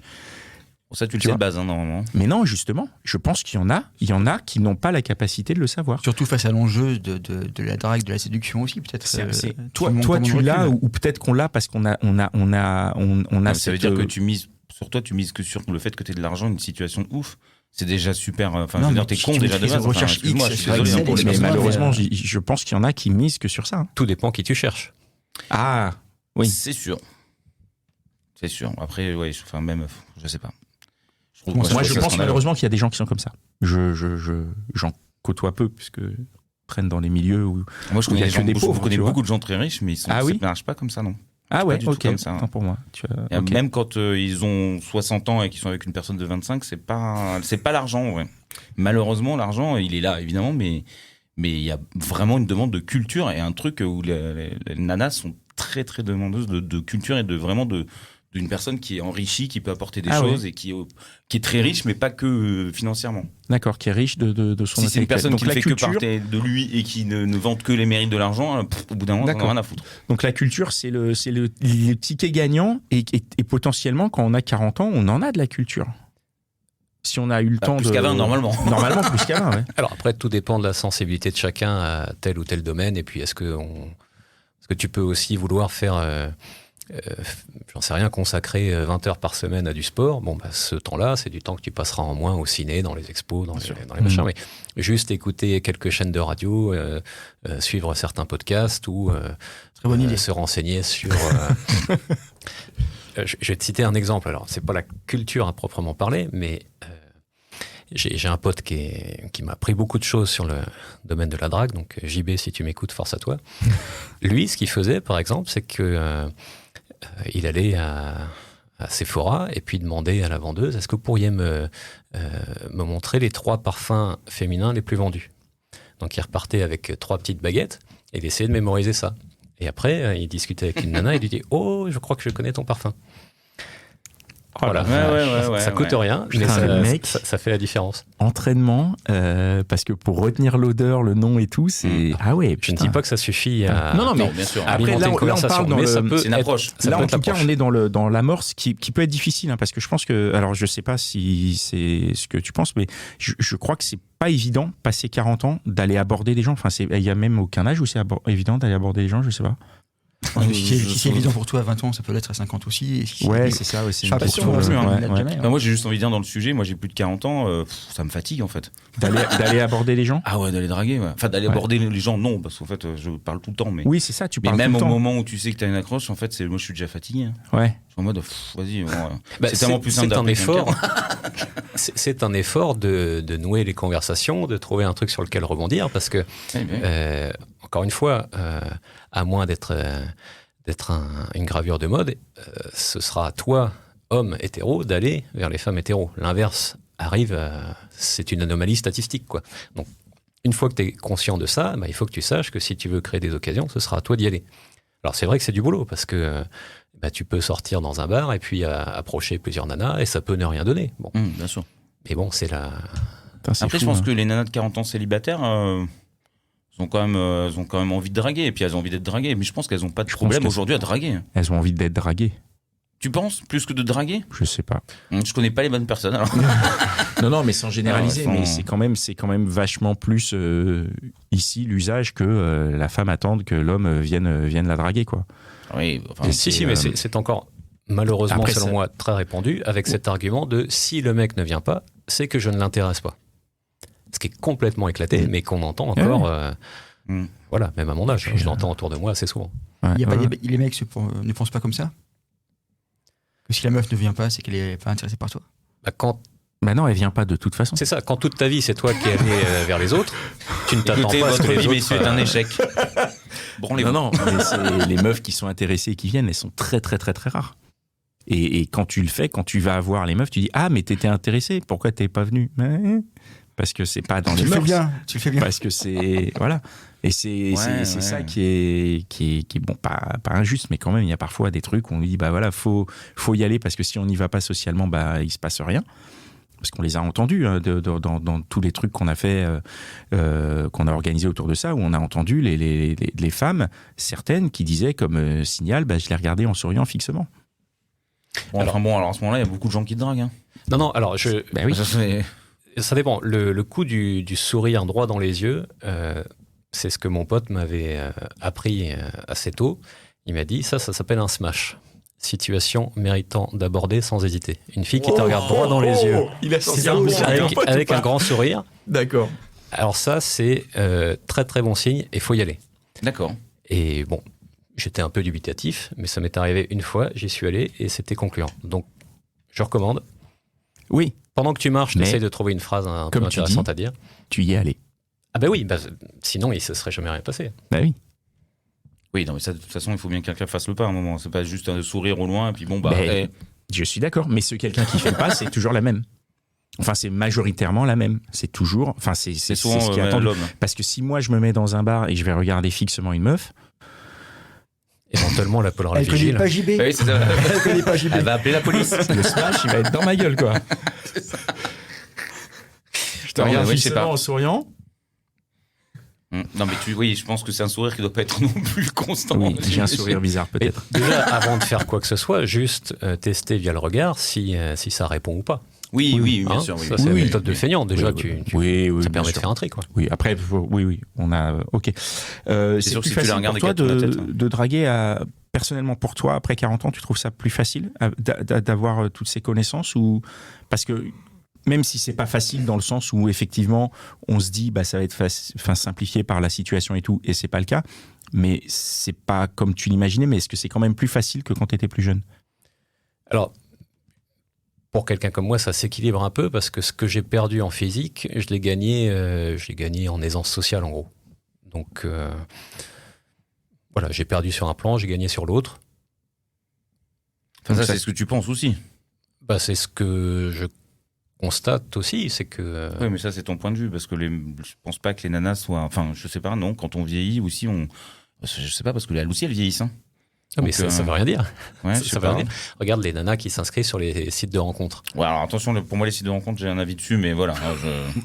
Ça, tu le sais de base, hein, normalement. Mais non, justement, je pense qu'il y en a qui n'ont pas la capacité de le savoir. Surtout face à l'enjeu de la drague, de la séduction aussi, peut-être. Toi, tu l'as, ou peut-être qu'on l'a parce qu'on a ça veut dire que tu mises que sur le fait que tu aies de l'argent, une situation de ouf. C'est déjà super. Enfin, je veux dire, t'es con déjà de base. Recherche X, moi, je suis désolé. Mais malheureusement, je pense qu'il y en a qui misent que sur ça. Hein. Tout dépend qui tu cherches. Ah, oui. C'est sûr. Après, ouais, même, je sais pas. Moi, je pense malheureusement qu'il y a des gens qui sont comme ça. J'en côtoie peu, puisque traîne dans les milieux où moi, je connais des pauvres. Je connais beaucoup de gens très riches, mais ça ne marche pas comme ça, non. Ah ouais, ok. Comme ça, pour moi. Okay. Même quand ils ont 60 ans et qu'ils sont avec une personne de 25, c'est pas l'argent, en vrai. Malheureusement, l'argent, il est là, évidemment, mais il y a vraiment une demande de culture et un truc où les nanas sont très, très demandeuses de culture et d'une personne qui est enrichie, qui peut apporter des choses et qui est très riche, mais pas que financièrement. D'accord, qui est riche de son Si c'est une personne qui ne fait que parler de lui et qui ne vante que les mérites de l'argent, au bout d'un moment, ça n'a rien à foutre. Donc la culture, c'est le ticket gagnant et potentiellement, quand on a 40 ans, on en a de la culture. Si on a eu le temps plus qu'à 20, normalement. Normalement, plus qu'à 20, ouais. Alors après, tout dépend de la sensibilité de chacun à tel ou tel domaine. Et puis, est-ce que tu peux aussi vouloir faire j'en sais rien, consacrer 20 heures par semaine à du sport, bon, bah, ce temps-là, c'est du temps que tu passeras en moins au ciné, dans les expos, dans les machins. Mais juste écouter quelques chaînes de radio, suivre certains podcasts ou se renseigner sur... je vais te citer un exemple. Alors, c'est pas la culture à proprement parler, mais j'ai un pote qui m'a appris beaucoup de choses sur le domaine de la drague. Donc, JB, si tu m'écoutes, force à toi. Lui, ce qu'il faisait, par exemple, c'est que il allait à Sephora et puis demandait à la vendeuse, est-ce que vous pourriez me montrer les 3 parfums féminins les plus vendus? Donc, il repartait avec 3 petites baguettes et il essayait de mémoriser ça. Et après, il discutait avec une nana et il lui dit « Oh, je crois que je connais ton parfum ». Voilà, ça coûte rien, mais ça fait la différence. Entraînement, parce que pour retenir l'odeur, le nom et tout, c'est... Ah ouais, je ne dis pas que ça suffit à non, mais bien sûr. Après, là, on parle dans c'est une approche. Là, en tout cas, on est dans l'amorce qui peut être difficile, hein, parce que je pense que... Alors, je sais pas si c'est ce que tu penses, mais je crois que c'est pas évident, passer 40 ans, d'aller aborder des gens. Enfin, il y a même aucun âge où c'est évident d'aller aborder des gens, je sais pas. Si c'est évident pour toi à 20 ans, ça peut l'être à 50 aussi. Ouais, c'est ça. Ouais, c'est une passion. Moi, j'ai juste envie de dire dans le sujet, moi j'ai plus de 40 ans, ça me fatigue en fait. D'aller aborder les gens. Ah ouais, d'aller draguer. Ouais. Enfin, d'aller aborder les gens, non, parce qu'en fait, je parle tout le temps. Mais... Oui, c'est ça, tu parles tout le temps. Mais même au moment où tu sais que t'as une accroche, en fait, moi je suis déjà fatigué. Hein. Ouais. Je suis en mode, vas-y. C'est tellement plus simple d'appeler quelqu'un. C'est un effort de nouer les conversations, de trouver un truc sur lequel rebondir, parce que, encore une fois, à moins d'être une gravure de mode, ce sera à toi, homme hétéro, d'aller vers les femmes hétéros. L'inverse arrive, c'est une anomalie statistique, quoi. Donc, une fois que tu es conscient de ça, il faut que tu saches que si tu veux créer des occasions, ce sera à toi d'y aller. Alors, c'est vrai que c'est du boulot, parce que tu peux sortir dans un bar et puis approcher plusieurs nanas, et ça peut ne rien donner. Bon. Bien sûr. Mais bon, c'est la... Après, je pense que les nanas de 40 ans célibataires... Elles ont quand même envie de draguer, et puis elles ont envie d'être draguées. Mais je pense qu'elles n'ont pas de problème aujourd'hui à draguer. Elles ont envie d'être draguées. Tu penses plus que de draguer? Je sais pas. Je connais pas les bonnes personnes. Alors. non, mais sans généraliser, mais c'est quand même vachement plus ici l'usage que la femme attende que l'homme vienne la draguer, quoi. Oui. Mais c'est encore malheureusement, après, selon moi, très répandu avec cet argument de si le mec ne vient pas, c'est que je ne l'intéresse pas. Ce qui est complètement éclaté, mais qu'on entend encore, voilà, même à mon âge, je l'entends autour de moi assez souvent. Les mecs ne pensent pas comme ça? Que si la meuf ne vient pas, c'est qu'elle n'est pas intéressée par toi? Non, elle vient pas de toute façon. C'est ça, quand toute ta vie, c'est toi qui es allé vers les autres, tu ne t'attends pas à ce que les autres... c'est un échec. Non, mais les meufs qui sont intéressées et qui viennent, elles sont très, très, très, très rares. Et quand tu le fais, quand tu vas voir les meufs, tu dis « Ah, mais t'étais intéressé, pourquoi t'es pas venu ?» Parce que c'est pas dans les mœurs. Tu fais bien. Parce que c'est voilà. Et c'est ça qui est bon, pas injuste, mais quand même il y a parfois des trucs où on dit voilà, faut y aller parce que si on n'y va pas socialement, il se passe rien. Parce qu'on les a entendus dans tous les trucs qu'on a fait, qu'on a organisé autour de ça, où on a entendu les femmes, certaines qui disaient comme signal, je les regardais en souriant fixement. Alors à ce moment-là, il y a beaucoup de gens qui te draguent. Hein. Non, alors oui. Ça dépend. Le coup du sourire droit dans les yeux, c'est ce que mon pote m'avait appris assez tôt. Il m'a dit, ça s'appelle un smash. Situation méritant d'aborder sans hésiter. Une fille qui te regarde droit dans les yeux. Il a sorti un avec un grand sourire. D'accord. Alors ça, c'est très très bon signe et il faut y aller. D'accord. Et bon, j'étais un peu dubitatif, mais ça m'est arrivé une fois, j'y suis allé et c'était concluant. Donc, je recommande. Oui. Pendant que tu marches, tu essaies de trouver une phrase un peu intéressante à dire. Tu y es allé. Ah oui, sinon il ne se serait jamais rien passé. Oui. Oui, non, mais ça, de toute façon, il faut bien que quelqu'un fasse le pas à un moment. C'est pas juste un sourire au loin, et puis Je suis d'accord, mais ce quelqu'un qui fait le pas, c'est toujours la même. Enfin, c'est majoritairement la même. C'est toujours... Enfin, c'est souvent ce qui est attendu. Parce que si moi, je me mets dans un bar et je vais regarder fixement une meuf... Éventuellement, elle appellera la vigile. Elle connaît pas JB. Oui, elle connaît pas JB. Elle va appeler la police. Le smash, il va être dans ma gueule, quoi. Je te regarde fixement en souriant. Non, mais je pense que c'est un sourire qui doit pas être non plus constant. Oui, j'ai un sourire bizarre, peut-être. Déjà, avant de faire quoi que ce soit, juste tester via le regard si ça répond ou pas. Oui, bien Hein, sûr. Oui. ça, c'est la Oui, méthode de oui. feignant. Déjà, Oui, ça bien permet de sûr. faire un tri, quoi. Oui, après, oui, on a. Ok. C'est sûr que plus si tu la facile regardes pour toi et qu'elle tourne la tête, hein. de draguer personnellement pour toi, après 40 ans, tu trouves ça plus facile d'avoir toutes ces connaissances ou parce que même si c'est pas facile dans le sens où effectivement on se dit ça va être simplifié par la situation et tout, et c'est pas le cas, mais c'est pas comme tu l'imaginais, mais est-ce que c'est quand même plus facile que quand tu étais plus jeune? Alors, pour quelqu'un comme moi, ça s'équilibre un peu parce que ce que j'ai perdu en physique, je l'ai gagné en aisance sociale, en gros. Donc, voilà, j'ai perdu sur un plan, j'ai gagné sur l'autre. Enfin, ça, c'est ce que tu penses aussi. C'est ce que je constate aussi, c'est que... Oui, mais ça, c'est ton point de vue, parce que je pense pas que les nanas soient... Enfin, je sais pas, non, quand on vieillit aussi, je sais pas, parce que les aussi, elles vieillissent, hein. Ah, mais ça veut rien dire. Ouais, Ça veut rien dire. Regarde les nanas qui s'inscrivent sur les sites de rencontres. Ouais, alors attention, pour moi, les sites de rencontres, j'ai un avis dessus, mais voilà.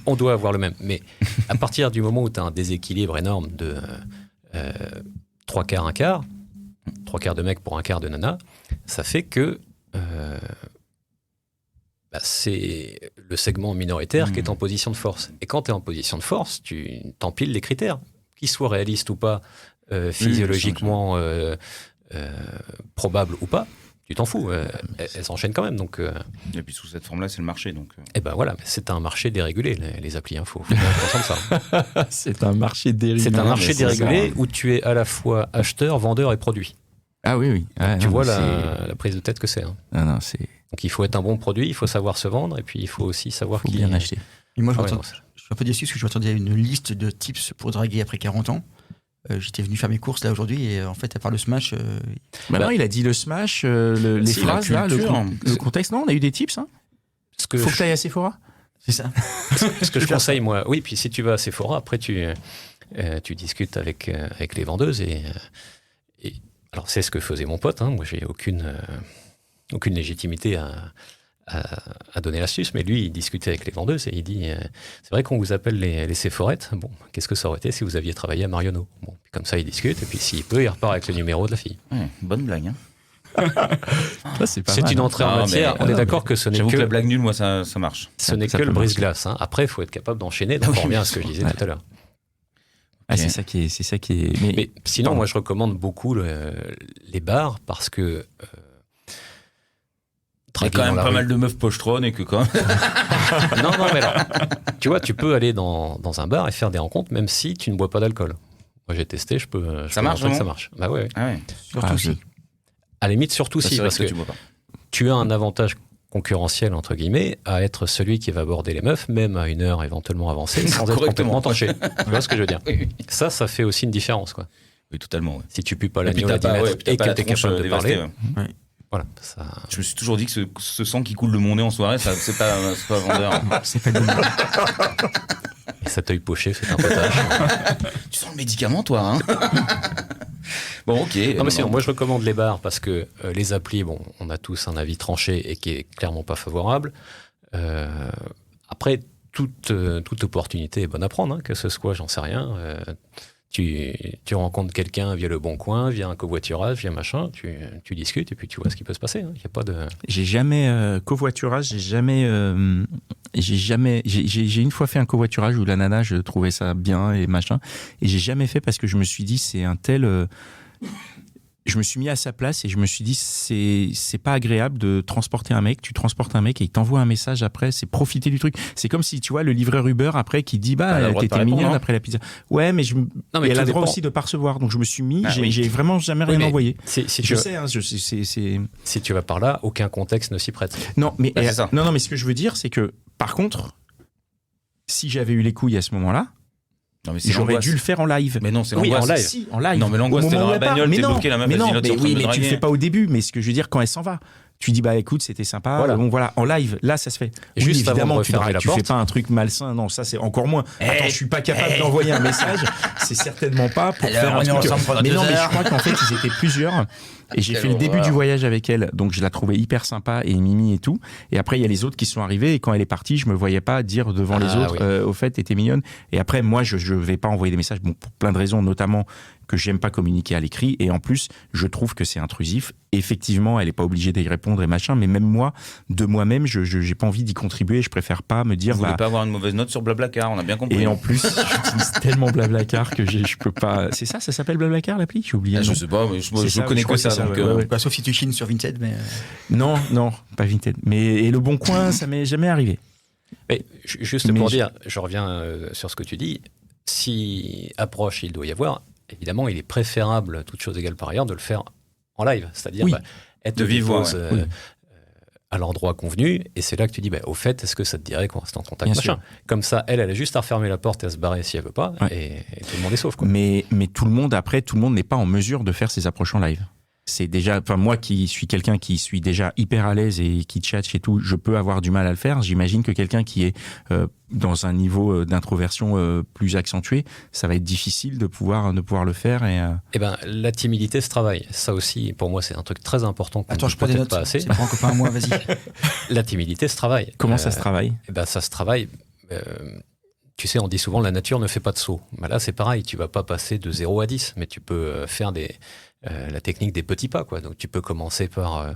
On doit avoir le même. Mais à partir du moment où tu as un déséquilibre énorme de 3 quarts, 1 quart, 3 quarts de mecs pour 1 quart de nana, ça fait que c'est le segment minoritaire qui est en position de force. Et quand tu es en position de force, tu t'empiles les critères, qu'ils soient réalistes ou pas, physiologiquement probable ou pas, tu t'en fous. Elles s'enchaînent quand même. Donc, Et puis sous cette forme-là, c'est le marché. Donc, et ben voilà, mais c'est un marché dérégulé, les applis. Faut bien conscience de ça. C'est un marché dérégulé. C'est un marché mais c'est dérégulé ça. où tu es à la fois acheteur, vendeur et produit. Ah oui. Ouais, Tu non, vois mais la prise de tête que c'est. Hein. Non, c'est. Donc il faut être un bon produit, il faut savoir se vendre, et puis il faut aussi savoir Faut qui bien acheter. Et moi, Ah ouais, je non, suis un peu déçu parce que je m'attendais à une liste de tips pour draguer après 40 ans. J'étais venu faire mes courses là aujourd'hui et en fait, à part le smash. Non, il a dit le smash, les c'est la phrases, là, culture. le contexte. Non, on a eu des tips. Hein. ce que Faut je, que tu ailles à Sephora. C'est ça. ce que je conseille, moi. Oui, puis si tu vas à Sephora, après tu discutes avec les vendeuses et alors c'est ce que faisait mon pote. Hein. Moi, j'ai aucune légitimité à donner l'astuce, mais lui, il discutait avec les vendeuses et il dit c'est vrai qu'on vous appelle les Sephorettes. Bon, qu'est-ce que ça aurait été si vous aviez travaillé à Marionneau? Bon, puis comme ça, il discute et puis s'il peut, il repart avec le numéro de la fille. ouais, bonne blague. Hein. Ça, c'est pas C'est mal, une hein. entrée en Non, matière. mais- On est d'accord que ce n'est J'avoue que la que blague nulle, moi, ça marche. ce n'est ça que peut le marcher. brise-glace. Hein. Après, il faut être capable d'enchaîner. Donc, on revient à ce que je disais Ouais. tout à l'heure. Ah, c'est ça qui est. Mais sinon, Pardon. moi, je recommande beaucoup les bars parce que Il y a quand même pas mal de meufs pochetronnes et que quand même... Non, mais alors, tu vois, tu peux aller dans un bar et faire des rencontres même si tu ne bois pas d'alcool. Moi, j'ai testé, je peux Ça marche, montrer que ça vraiment marche. Bah ouais. Ah ouais. Surtout Ah, si. À la limite, surtout Ça, si, c'est vrai parce que tu bois pas. tu as un avantage concurrentiel, entre guillemets, à être celui qui va aborder les meufs, même à une heure éventuellement avancée, sans être Correctement. complètement torché. Tu vois ce que je veux dire? Oui, Ça fait aussi une différence, quoi. oui, totalement. Ouais. Si tu pues pas Et puis l'agneau à 10 mètres puis t'as et pas que la tu es tronche capable de dévastée, parler, ouais. voilà, ça... Je me suis toujours dit que ce sang qui coule de mon nez en soirée, ça, c'est pas vendeur. C'est pas le bon. Et cet œil poché fait un potage. Tu sens le médicament, toi, hein? Bon, ok. Non, mais sinon, moi je recommande les bars parce que les applis, bon, on a tous un avis tranché et qui est clairement pas favorable. Après, toute opportunité est bonne à prendre, hein, que ce soit, j'en sais rien. Tu rencontres quelqu'un via le Bon Coin, via un covoiturage, via machin, tu discutes et puis tu vois ce qui peut se passer. Il y a pas de... J'ai jamais covoiturage, j'ai une fois fait un covoiturage où la nana, je trouvais ça bien et machin, et j'ai jamais fait parce que je me suis dit c'est un tel. Je me suis mis à sa place et je me suis dit c'est pas agréable de transporter un mec. Tu transportes un mec et il t'envoie un message après. C'est profiter du truc. C'est comme si tu vois le livreur Uber après qui dit Elle a le droit de t'étais pas répondre, mignonne hein. après la pizza. Ouais, mais mais et elle a tout le droit dépend. aussi de pas recevoir. Donc je me suis mis. Ah oui. J'ai vraiment jamais rien mais envoyé. Si Je sais, hein, c'est. si tu vas par là, aucun contexte ne s'y prête. Non, mais Bah, c'est ça. non, mais ce que je veux dire, c'est que par contre, si j'avais eu les couilles à ce moment-là, Non, mais c'est j'aurais l'angoisse. dû le faire en live. Mais non, c'est Oui, l'angoisse. en live. Si, en live. Non, mais l'angoisse, Au t'es moment dans la où elle part. bagnole, Mais t'es non, bloqué, la meuf, mais elle dit, non, là, t'es en mais train oui, de me mais tu le draguer. fais pas au début. Mais ce que je veux dire, quand elle s'en va, tu dis bah écoute, c'était sympa. Voilà. Bon voilà, en live, là ça se fait. Et Oui, juste avant de évidemment, tu refermer dragues, la tu fais porte. pas un truc malsain. Non, ça c'est encore moins. Attends, je suis pas capable d'envoyer un message. C'est certainement pas pour Alors, faire un on est truc. ensemble pendant Mais 2 non, mais je heures. crois qu'en fait ils étaient plusieurs. Et j'ai fait le début du voyage avec elle, donc je la trouvais hyper sympa et mimi et tout. Et après, il y a les autres qui sont arrivés et quand elle est partie, je me voyais pas dire devant les autres, au fait, t'étais mignonne. Et après, moi, je vais pas envoyer des messages, bon, pour plein de raisons, notamment que j'aime pas communiquer à l'écrit. Et en plus, je trouve que c'est intrusif. Effectivement, elle est pas obligée d'y répondre et machin, mais même moi, de moi-même, j'ai pas envie d'y contribuer. Je préfère pas me dire. Vous voulez pas avoir une mauvaise note sur Blablacar, on a bien compris. Et en plus, j'utilise tellement Blablacar que je peux pas. C'est ça s'appelle Blablacar l'appli? J'ai oublié. Je sais pas, mais je connais que ça. Donc, Bah, sauf si tu chines sur Vinted, mais. Non, pas Vinted. Mais et le Bon Coin, ça m'est jamais arrivé. Mais juste pour dire, je reviens sur ce que tu dis. Si approche il doit y avoir, évidemment, il est préférable, toute chose égale par ailleurs, de le faire en live. C'est-à-dire être de vive voix à l'endroit convenu. Et c'est là que tu dis, au fait, est-ce que ça te dirait qu'on reste en contact, machin. Comme ça, elle a juste à refermer la porte et à se barrer si elle veut pas. Et tout le monde est sauf. Quoi. Mais tout le monde n'est pas en mesure de faire ces approches en live. C'est déjà, enfin moi qui suis quelqu'un qui suis déjà hyper à l'aise et qui tchatche et tout, je peux avoir du mal à le faire. J'imagine que quelqu'un qui est dans un niveau d'introversion plus accentué, ça va être difficile de pouvoir le faire. Eh ben, la timidité se travaille. Ça aussi, pour moi, c'est un truc très important. Attends, je prends des notes. Pas assez. C'est pour un copain à moi, vas-y. La timidité se travaille. Comment ça se travaille? Eh ben, ça se travaille. Tu sais, on dit souvent la nature ne fait pas de saut. Ben là, c'est pareil. Tu vas pas passer de 0 à 10, mais tu peux faire la technique des petits pas, quoi. Donc, tu peux commencer par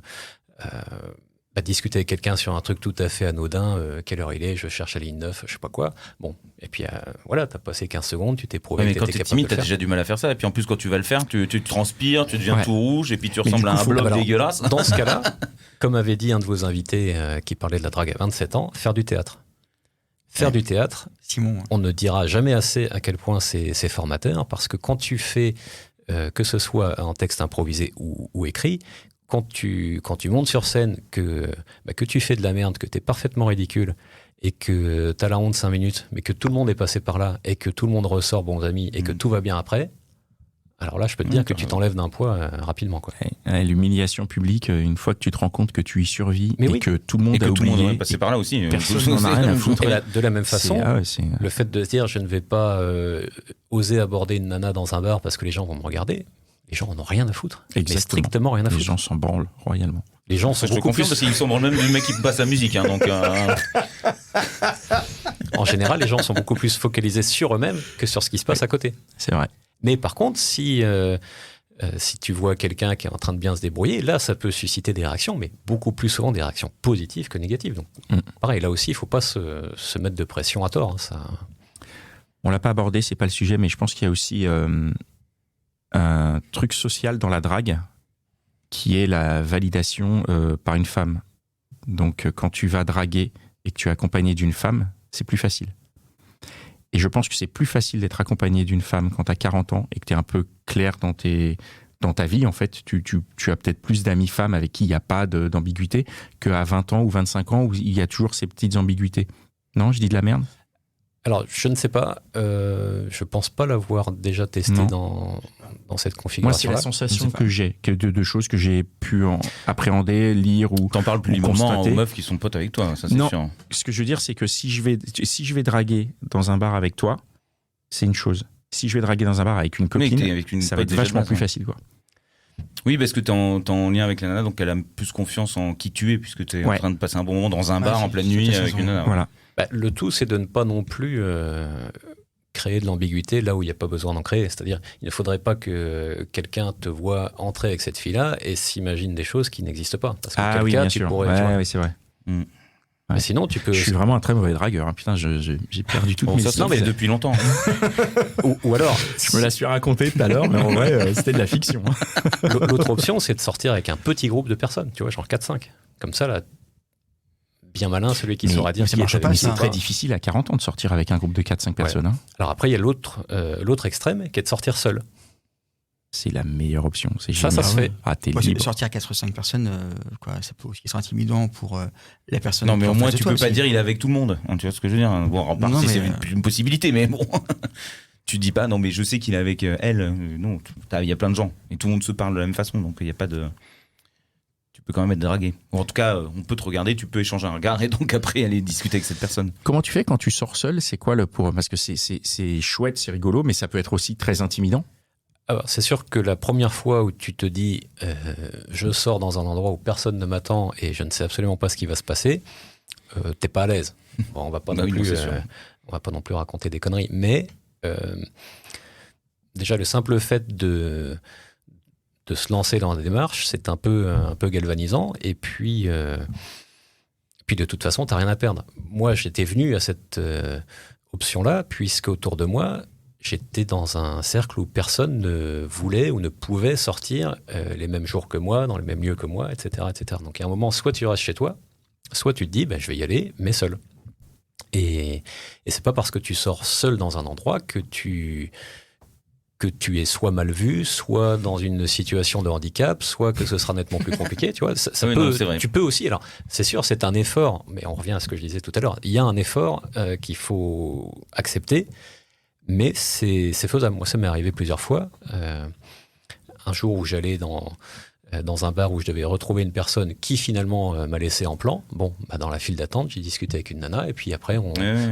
discuter avec quelqu'un sur un truc tout à fait anodin. Quelle heure il est? Je cherche la ligne 9, je sais pas quoi. Bon, et puis voilà, t'as passé 15 secondes, tu t'es prouvé. Mais quand t'es timide, t'as déjà du mal à faire ça. Et puis en plus, quand tu vas le faire, tu transpires, tu deviens tout rouge, et puis tu ressembles à un bloc dégueulasse. Dans ce cas-là, comme avait dit un de vos invités qui parlait de la drague à 27 ans, faire du théâtre. Faire du théâtre, Simon. On ne dira jamais assez à quel point c'est formateur, parce que quand tu fais que ce soit en texte improvisé ou écrit, quand tu montes sur scène, que tu fais de la merde, que t'es parfaitement ridicule, et que t'as la honte 5 minutes, mais que tout le monde est passé par là, et que tout le monde ressort bons amis, et que tout va bien après, alors là, je peux te dire que tu t'enlèves d'un poids rapidement. Quoi. L'humiliation publique, une fois que tu te rends compte que tu y survis, que tout le monde a oublié. Tout le monde est passé par là aussi. Personne n'en a rien à foutre. Et de la même façon, le fait de se dire je ne vais pas oser aborder une nana dans un bar parce que les gens vont me regarder, les gens n'en ont rien à foutre. Exactement. Mais strictement rien à foutre. Les gens s'en branlent royalement. Les gens sont beaucoup plus... parce qu'ils s'en branlent même du mec qui passe la musique. Donc, En général, les gens sont beaucoup plus focalisés sur eux-mêmes que sur ce qui se passe à côté. C'est vrai. Mais par contre, si tu vois quelqu'un qui est en train de bien se débrouiller, là, ça peut susciter des réactions, mais beaucoup plus souvent des réactions positives que négatives. Donc, pareil, là aussi, il ne faut pas se mettre de pression à tort. Hein, ça... On ne l'a pas abordé, ce n'est pas le sujet, mais je pense qu'il y a aussi un truc social dans la drague qui est la validation par une femme. Donc, quand tu vas draguer et que tu es accompagné d'une femme, c'est plus facile. Et je pense que c'est plus facile d'être accompagné d'une femme quand tu as 40 ans et que tu es un peu clair dans ta vie. En fait, tu as peut-être plus d'amis femmes avec qui il n'y a pas d'ambiguïté qu'à 20 ans ou 25 ans où il y a toujours ces petites ambiguïtés. Non, je dis de la merde? Alors, je ne sais pas. Je pense pas l'avoir déjà testé dans cette configuration. Moi, c'est la sensation que j'ai, de choses que j'ai pu appréhender, lire ou t'en parles plus librement aux meufs qui sont potes avec toi, ça c'est non, sûr. Ce que je veux dire, c'est que si je vais draguer dans un bar avec toi, c'est une chose. Si je vais draguer dans un bar avec une copine, ça va être vachement plus facile, quoi. Oui, parce que t'es en lien avec la nana, donc elle a plus confiance en qui tu es, puisque t'es en train de passer un bon moment dans un bar en pleine nuit avec une nana. Voilà. Le tout, c'est de ne pas non plus créer de l'ambiguïté là où il n'y a pas besoin d'en créer. C'est-à-dire, il ne faudrait pas que quelqu'un te voit entrer avec cette fille-là et s'imagine des choses qui n'existent pas. Parce que oui, bien sûr. Oui, c'est vrai. Mais sinon, tu peux... Je suis vraiment un très mauvais dragueur. Hein. Putain, j'ai perdu tout. Ça, mais depuis longtemps. ou alors... Je me la suis raconté tout à l'heure, mais en vrai, c'était de la fiction. L'autre option, c'est de sortir avec un petit groupe de personnes, tu vois, genre 4-5. Comme ça, là, bien malin, celui qui saura dire ça marche pas. C'est très difficile à 40 ans de sortir avec un groupe de 4-5 personnes. Hein. Alors après, il y a l'autre extrême qui est de sortir seul. C'est la meilleure option. Ça se fait. T'es libre. Sortir à 4-5 personnes, ça peut aussi être intimidant pour la personne. Non, mais au moins, tu peux pas dire il est avec tout le monde. Hein, tu vois ce que je veux dire? Bon, en partie, c'est une possibilité, mais bon. Tu dis pas, non, mais je sais qu'il est avec elle. Non, il y a plein de gens. Et tout le monde se parle de la même façon. Donc, il n'y a pas de. Tu peux quand même être dragué. Ou en tout cas, on peut te regarder, tu peux échanger un regard et donc après aller discuter avec cette personne. Comment tu fais quand tu sors seul? C'est quoi parce que c'est chouette, c'est rigolo, mais ça peut être aussi très intimidant. Alors, c'est sûr que la première fois où tu te dis je sors dans un endroit où personne ne m'attend et je ne sais absolument pas ce qui va se passer, t'es pas à l'aise. Bon, on va pas non plus raconter des conneries, mais déjà le simple fait de se lancer dans la démarche, c'est un peu galvanisant. Et puis de toute façon, t'as rien à perdre. Moi, j'étais venu à cette option-là, puisque autour de moi, j'étais dans un cercle où personne ne voulait ou ne pouvait sortir les mêmes jours que moi, dans les mêmes lieux que moi, etc., etc. Donc, à un moment, soit tu restes chez toi, soit tu te dis, je vais y aller, mais seul. Et c'est pas parce que tu sors seul dans un endroit que tu es soit mal vu, soit dans une situation de handicap, soit que ce sera nettement plus compliqué. Tu vois, tu peux aussi. Alors, c'est sûr, c'est un effort, mais on revient à ce que je disais tout à l'heure. Il y a un effort qu'il faut accepter. Mais c'est faisable. Moi, ça m'est arrivé plusieurs fois. Un jour où j'allais dans un bar où je devais retrouver une personne qui finalement m'a laissé en plan. Bon, dans la file d'attente, j'ai discuté avec une nana et puis après,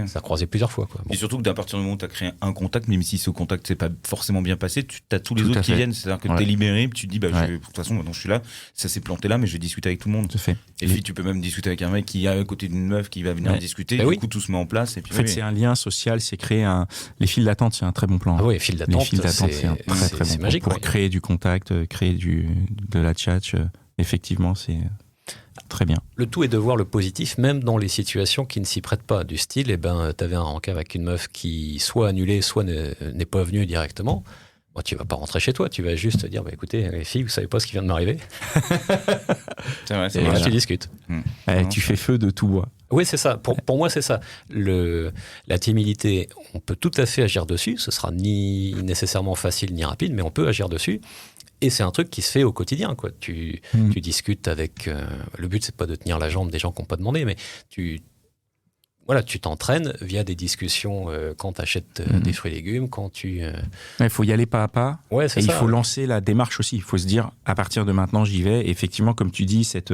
ça a croisé plusieurs fois. Quoi. Bon. Et surtout que d'à partir du moment où tu as créé un contact, même si ce contact s'est pas forcément bien passé, tu as tous les autres qui viennent. C'est-à-dire que tu es libéré, puis tu te dis, de toute façon, maintenant je suis là, ça s'est planté là, mais je vais discuter avec tout le monde. Tout à fait. Et puis tu peux même discuter avec un mec qui est à côté d'une meuf qui va venir discuter. Du coup, tout se met en place. Et puis, en fait, c'est un lien social, c'est créer les files d'attente, c'est un très bon plan. Ah oui, les files d'attente, c'est un très bon magique, pour créer du contact, créer de la chat. Effectivement, c'est très bien. Le tout est de voir le positif, même dans les situations qui ne s'y prêtent pas. Du style, t'avais un rencard avec une meuf qui soit annulée, soit n'est pas venue directement. Bon, tu vas pas rentrer chez toi, tu vas juste dire, écoutez, les filles, vous savez pas ce qui vient de m'arriver. C'est vrai, et là, tu discutes. Tu fais feu de tout bois. Oui, c'est ça. Pour moi, c'est ça. La timidité, on peut tout à fait agir dessus. Ce sera ni nécessairement facile ni rapide, mais on peut agir dessus. Et c'est un truc qui se fait au quotidien, quoi. Tu discutes avec... le but, c'est pas de tenir la jambe des gens qui n'ont pas demandé, mais tu t'entraînes via des discussions quand tu achètes des fruits et légumes, quand tu... Il faut y aller pas à pas. Ouais, c'est ça. Il faut lancer la démarche aussi. Il faut se dire, à partir de maintenant, j'y vais. Et effectivement, comme tu dis, cette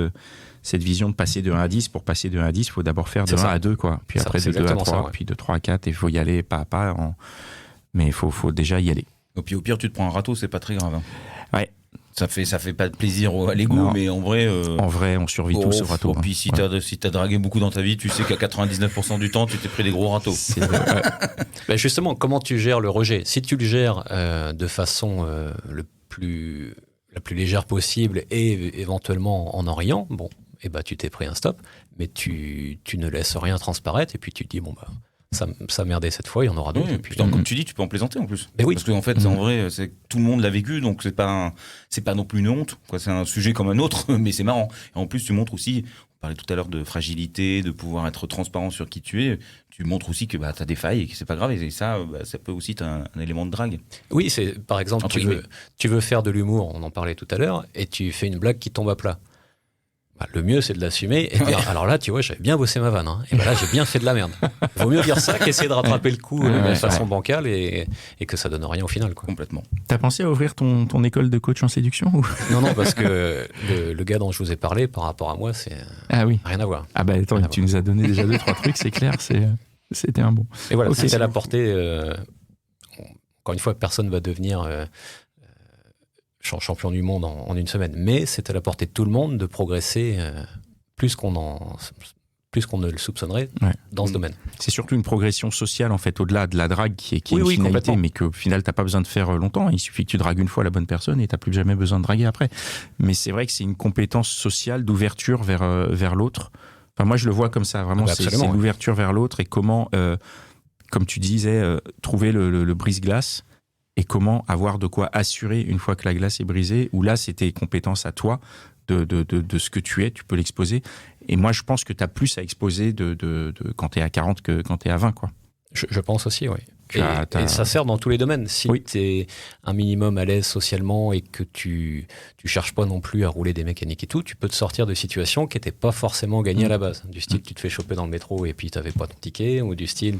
vision de passer de 1 à 10, pour passer de 1 à 10, il faut d'abord faire de 1 à 2, quoi. Puis après, de 2 à 3, puis de 3 à 4. Et il faut y aller pas à pas. Mais il faut déjà y aller. Et puis au pire, tu te prends un râteau, c'est pas très grave. Hein. Ouais. Ça fait pas de plaisir à l'ego, mais en vrai... on survit tous au râteau. Puis si t'as dragué beaucoup dans ta vie, tu sais qu'à 99% du temps, tu t'es pris des gros râteaux. Justement, comment tu gères le rejet ? Si tu le gères de façon la plus légère possible et éventuellement en riant, tu t'es pris un stop, mais tu ne laisses rien transparaître et puis tu te dis, ça merdait cette fois, il y en aura d'autres. Oui, comme tu dis, tu peux en plaisanter en plus. Oui. Parce qu'en fait, en vrai, tout le monde l'a vécu, donc c'est pas non plus une honte. Quoi. C'est un sujet comme un autre, mais c'est marrant. Et en plus, tu montres aussi, on parlait tout à l'heure de fragilité, de pouvoir être transparent sur qui tu es. Tu montres aussi que t'as des failles et que c'est pas grave. Et ça peut aussi être un élément de drague. Oui, c'est par exemple, tu veux faire de l'humour, on en parlait tout à l'heure, et tu fais une blague qui tombe à plat. Le mieux, c'est de l'assumer et de dire, alors là, tu vois, j'avais bien bossé ma vanne. Hein, et là, j'ai bien fait de la merde. Il vaut mieux dire ça qu'essayer de rattraper le coup de façon bancale et que ça donne rien au final. Quoi. Complètement. T'as pensé à ouvrir ton école de coach en séduction ou... Non, parce que le gars dont je vous ai parlé, par rapport à moi, c'est rien à voir. Ah bah attends, tu nous as donné déjà 2-3 trucs, c'est clair, c'était un bon. Et voilà, c'est à la portée... encore une fois, personne ne va devenir... champion du monde en une semaine, mais c'est à la portée de tout le monde de progresser plus qu'on ne le soupçonnerait dans ce domaine. C'est surtout une progression sociale en fait, au-delà de la drague qui est une finalité, mais qu'au final t'as pas besoin de faire longtemps. Il suffit que tu dragues une fois la bonne personne et t'as plus jamais besoin de draguer après. Mais c'est vrai que c'est une compétence sociale d'ouverture vers l'autre. Enfin, moi je le vois comme ça, vraiment. C'est l'ouverture vers l'autre et comment, comme tu disais, trouver le brise-glace. Et comment avoir de quoi assurer une fois que la glace est brisée, où là, c'est tes compétences à toi, de ce que tu es, tu peux l'exposer. Et moi, je pense que tu as plus à exposer quand tu es à 40 que quand tu es à 20, quoi. Je pense aussi, oui. Et ça sert dans tous les domaines. Si tu es un minimum à l'aise socialement et que tu cherches pas non plus à rouler des mécaniques et tout, tu peux te sortir de situations qui n'étaient pas forcément gagnées à la base. Du style, tu te fais choper dans le métro et puis tu n'avais pas ton ticket, ou du style,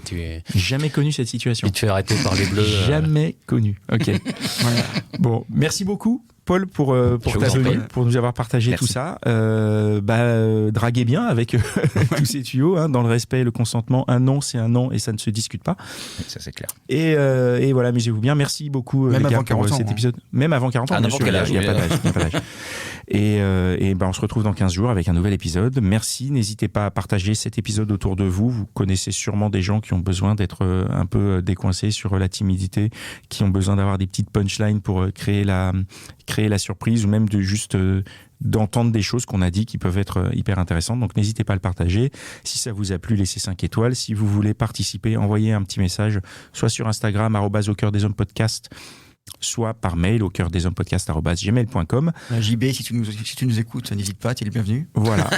Jamais connu cette situation. Tu te fais arrêter par les bleus. Jamais connu. Ok. Bon, merci beaucoup Paul pour ta venue, pour nous avoir partagé Merci. tout ça. Draguez bien avec tous ces tuyaux, hein, dans le respect, le consentement. Un non, c'est un non et ça ne se discute pas. Ça, c'est clair. Et voilà, amusez-vous bien. Merci beaucoup Même les gars, avant 40 pour ans, cet hein. épisode. Même avant 40 ans, À bien n'importe sûr, quel âge, il n'y a oui. pas d'âge. Et on se retrouve dans 15 jours avec un nouvel épisode. Merci, n'hésitez pas à partager cet épisode autour de vous. Vous connaissez sûrement des gens qui ont besoin d'être un peu décoincés sur la timidité, qui ont besoin d'avoir des petites punchlines pour créer la surprise, ou même d'entendre des choses qu'on a dit qui peuvent être hyper intéressantes. Donc n'hésitez pas à le partager. Si ça vous a plu, laissez 5 étoiles. Si vous voulez participer, envoyez un petit message, soit sur Instagram, @au cœur des hommes podcast, soit par mail au cœur des hommes podcast@gmail.com. JB, si tu nous écoutes, n'hésite pas, tu es le bienvenu. Voilà.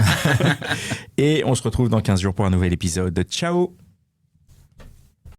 Et on se retrouve dans 15 jours pour un nouvel épisode. Ciao!